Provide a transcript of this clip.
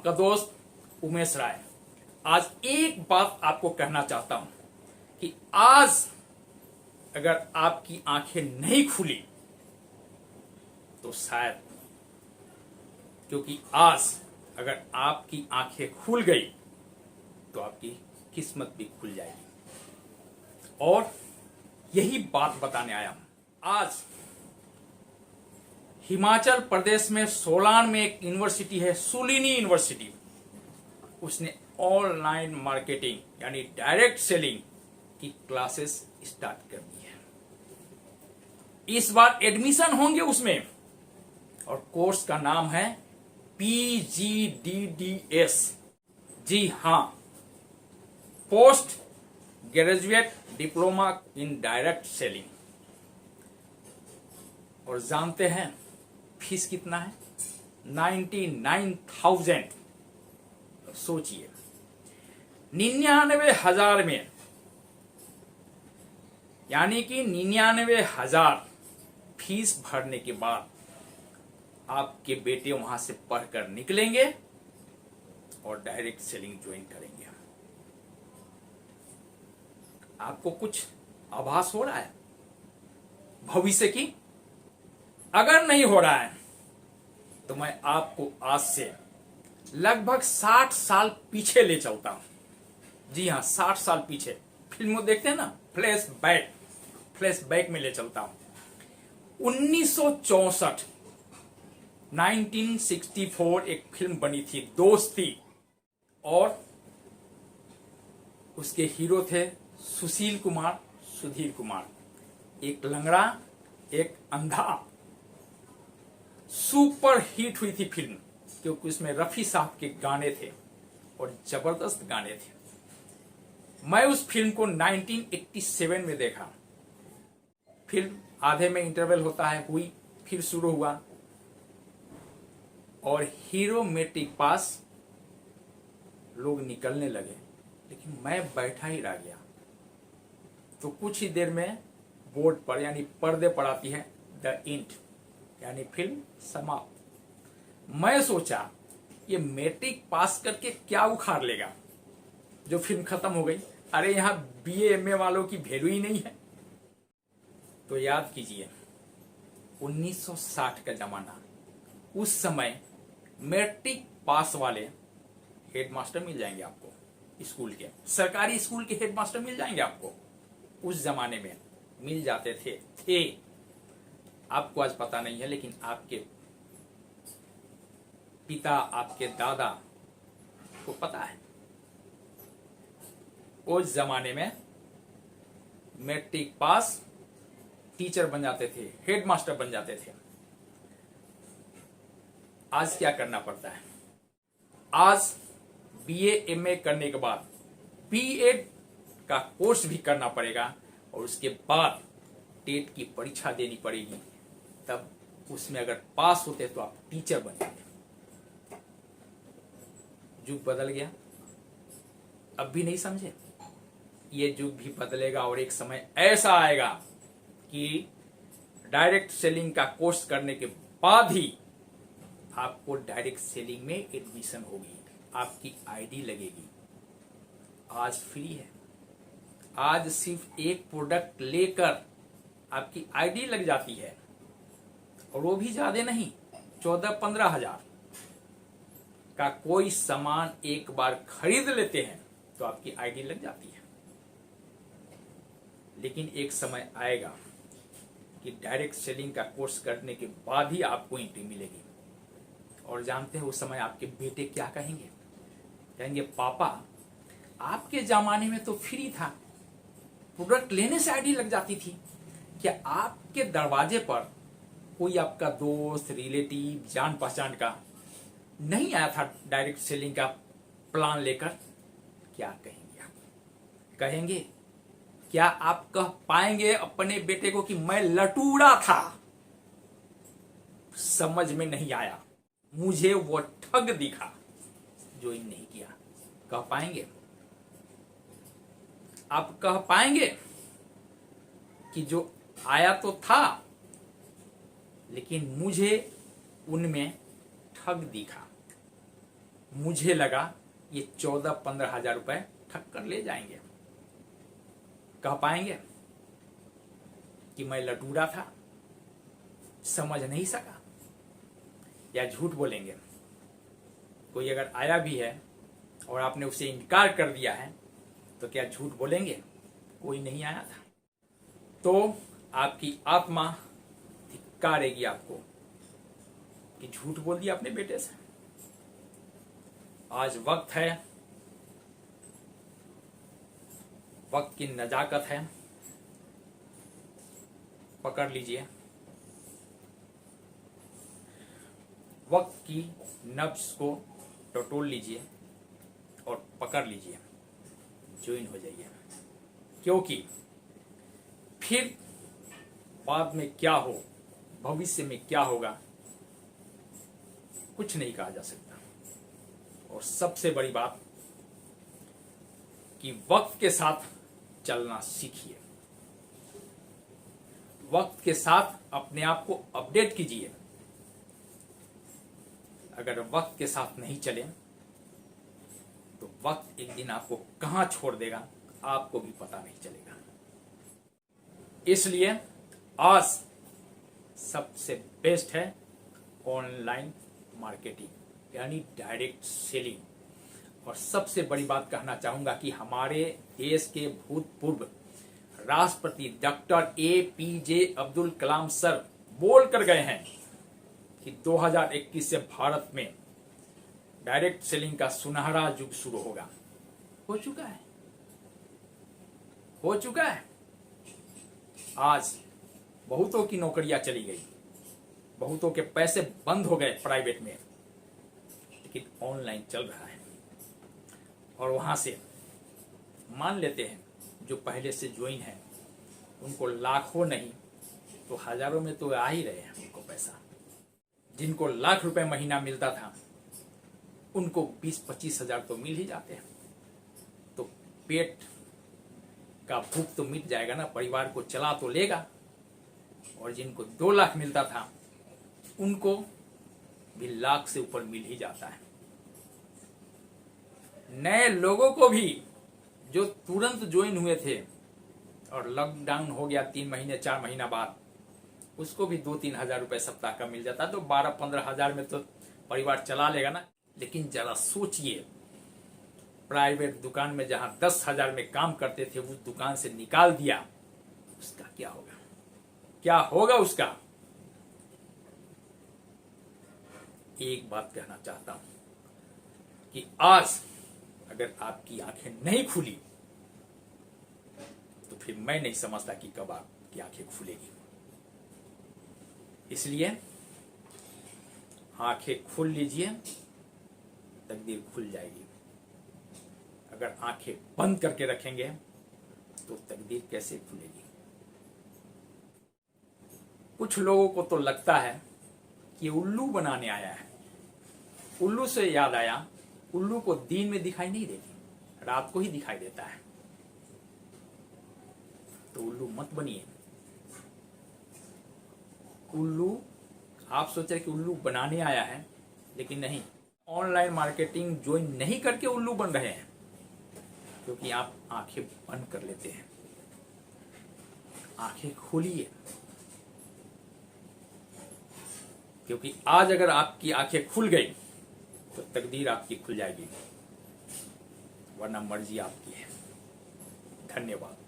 आपका दोस्त उमेश राय। आज एक बात आपको कहना चाहता हूं कि आज अगर आपकी आंखें नहीं खुली तो शायद, क्योंकि आज अगर आपकी आंखें खुल गई तो आपकी किस्मत भी खुल जाएगी। और यही बात बताने आया हूं। आज हिमाचल प्रदेश में सोलान में एक यूनिवर्सिटी है, सुलिनी यूनिवर्सिटी। उसने ऑनलाइन मार्केटिंग यानी डायरेक्ट सेलिंग की क्लासेस स्टार्ट कर दी है। इस बार एडमिशन होंगे उसमें, और कोर्स का नाम है PGDDS। जी हां, post graduate diploma in direct selling. और जानते हैं फीस कितना है? 99,000। सोचिए, 99,000 में, यानी कि 99,000 फीस भरने के बाद आपके बेटे वहां से पढ़कर निकलेंगे और डायरेक्ट सेलिंग ज्वाइन करेंगे। आपको कुछ आभास हो रहा है भविष्य की? अगर नहीं हो रहा है तो मैं आपको आज से लगभग 60 साल पीछे ले चलता हूं। जी हां, 60 साल पीछे। फिल्मों देखते हैं ना, फ्लैश बैक में ले चलता हूं। 1964 1964 एक फिल्म बनी थी, दोस्ती। और उसके हीरो थे सुशील कुमार, सुधीर कुमार। एक लंगड़ा, एक अंधा। सुपर हिट हुई थी फिल्म, क्योंकि उसमें रफी साहब के गाने थे और जबरदस्त गाने थे। मैं उस फिल्म को 1987 में देखा। फिल्म आधे में इंटरवल होता है, हुई, फिर शुरू हुआ और हीरो मैट्रिक पास, लोग निकलने लगे, लेकिन मैं बैठा ही रह गया। तो कुछ ही देर में बोर्ड पर यानी पर्दे पर आती है द एंड, यानी फिल्म समाप्त। मैं सोचा ये मैट्रिक पास करके क्या उखाड़ लेगा जो फिल्म खत्म हो गई। अरे यहां BA MA वालों की वैल्यू ही नहीं है। तो याद कीजिए 1960 का जमाना। उस समय मैट्रिक पास वाले हेडमास्टर मिल जाएंगे आपको, स्कूल के, सरकारी स्कूल के हेडमास्टर मिल जाएंगे आपको। उस जमाने में मिल जाते थे। आपको आज पता नहीं है, लेकिन आपके पिता, आपके दादा को पता है। उस जमाने में मैट्रिक पास टीचर बन जाते थे, हेडमास्टर बन जाते थे। आज क्या करना पड़ता है? आज BA MA करने के बाद B.Ed का कोर्स भी करना पड़ेगा और उसके बाद टेट की परीक्षा देनी पड़ेगी। तब उसमें अगर पास होते तो आप टीचर बनेंगे। युग बदल गया, अब भी नहीं समझे? ये युग भी बदलेगा और एक समय ऐसा आएगा कि डायरेक्ट सेलिंग का कोर्स करने के बाद ही आपको डायरेक्ट सेलिंग में एडमिशन होगी, आपकी ID लगेगी। आज फ्री है। आज सिर्फ एक प्रोडक्ट लेकर आपकी ID लग जाती है, और वो भी ज्यादा नहीं, 14-15 हजार का कोई सामान एक बार खरीद लेते हैं तो आपकी ID लग जाती है। लेकिन एक समय आएगा कि डायरेक्ट सेलिंग का कोर्स करने के बाद ही आपको एंट्री मिलेगी। और जानते हैं उस समय आपके बेटे क्या कहेंगे? कहेंगे, पापा आपके जमाने में तो फ्री था, प्रोडक्ट लेने से ID लग जाती थी। क्या आपके दरवाजे पर कोई आपका दोस्त, रिलेटिव, जान पहचान का नहीं आया था डायरेक्ट सेलिंग का प्लान लेकर? क्या कहेंगे आप? कहेंगे, क्या आप कह पाएंगे अपने बेटे को कि मैं लटूड़ा था, समझ में नहीं आया, मुझे वो ठग दिखा, ज्वाइन नहीं किया? कह पाएंगे? आप कह पाएंगे कि जो आया तो था, लेकिन मुझे उनमें ठग दिखा, मुझे लगा ये 14-15 हजार रुपए ठग कर ले जाएंगे। कह पाएंगे कि मैं लटूरा था, समझ नहीं सका, या झूठ बोलेंगे। कोई अगर आया भी है और आपने उसे इनकार कर दिया है तो क्या झूठ बोलेंगे? कोई नहीं आया था। तो आपकी आत्मा धिक्कारेगी आपको कि झूठ बोल दिया अपने बेटे से। आज वक्त है, वक्त की नजाकत है, पकड़ लीजिए। वक्त की नब्ज को टटोल लीजिए और पकड़ लीजिए, ज्वाइन हो जाइए। क्योंकि फिर बाद में क्या हो, भविष्य में क्या होगा, कुछ नहीं कहा जा सकता। और सबसे बड़ी बात कि वक्त के साथ चलना सीखिए, वक्त के साथ अपने आप को अपडेट कीजिए। अगर वक्त के साथ नहीं चले तो वक्त एक दिन आपको कहां छोड़ देगा आपको भी पता नहीं चलेगा। इसलिए आज सबसे बेस्ट है ऑनलाइन मार्केटिंग, यानी डायरेक्ट सेलिंग। और सबसे बड़ी बात कहना चाहूंगा कि हमारे देश के भूतपूर्व राष्ट्रपति doctor APJ Abdul Kalam sir बोल कर गए हैं कि 2021 से भारत में डायरेक्ट सेलिंग का सुनहरा युग शुरू होगा। हो चुका है, हो चुका है। आज बहुतों की नौकरियां चली गई, बहुतों के पैसे बंद हो गए प्राइवेट में, लेकिन ऑनलाइन चल रहा है। और वहां से मान लेते हैं जो पहले से ज्वाइन है उनको लाखों नहीं तो हजारों में तो आ ही रहे हैं उनको पैसा। जिनको लाख रुपए महीना मिलता था उनको 20-25 हजार तो मिल ही जाते हैं। तो पेट का भूख तो मिट जाएगा ना, परिवार को चला तो लेगा। और जिनको 2 लाख मिलता था उनको भी लाख से ऊपर मिल ही जाता है। नए लोगों को भी जो तुरंत ज्वाइन हुए थे और लॉकडाउन हो गया 3 महीने 4 महीना बाद, उसको भी 2-3 हजार रुपए सप्ताह का मिल जाता, तो 12-15 हजार में तो परिवार चला लेगा ना। लेकिन जरा सोचिए, प्राइवेट दुकान में जहां 10 हजार में काम करते थे उस दुकान से निकाल दिया, उसका क्या होगा? क्या होगा उसका? एक बात कहना चाहता हूं कि आज अगर आपकी आंखें नहीं खुली तो फिर मैं नहीं समझता कि कब आपकी आंखें खुलेगी। इसलिए आंखें खोल लीजिए, तकदीर खुल जाएगी। अगर आंखें बंद करके रखेंगे तो तकदीर कैसे खुलेगी? कुछ लोगों को तो लगता है कि उल्लू बनाने आया है। उल्लू से याद आया, उल्लू को दिन में दिखाई नहीं देती, रात को ही दिखाई देता है। तो उल्लू मत बनिए। उल्लू, आप सोच रहे कि उल्लू बनाने आया है, लेकिन नहीं। ऑनलाइन मार्केटिंग ज्वाइन नहीं करके उल्लू बन रहे हैं, क्योंकि आप आंखें बंद कर लेते हैं। आंखें खोलिए, क्योंकि आज अगर आपकी आंखें खुल गई तो तकदीर आपकी खुल जाएगी, वरना मर्जी आपकी है। धन्यवाद।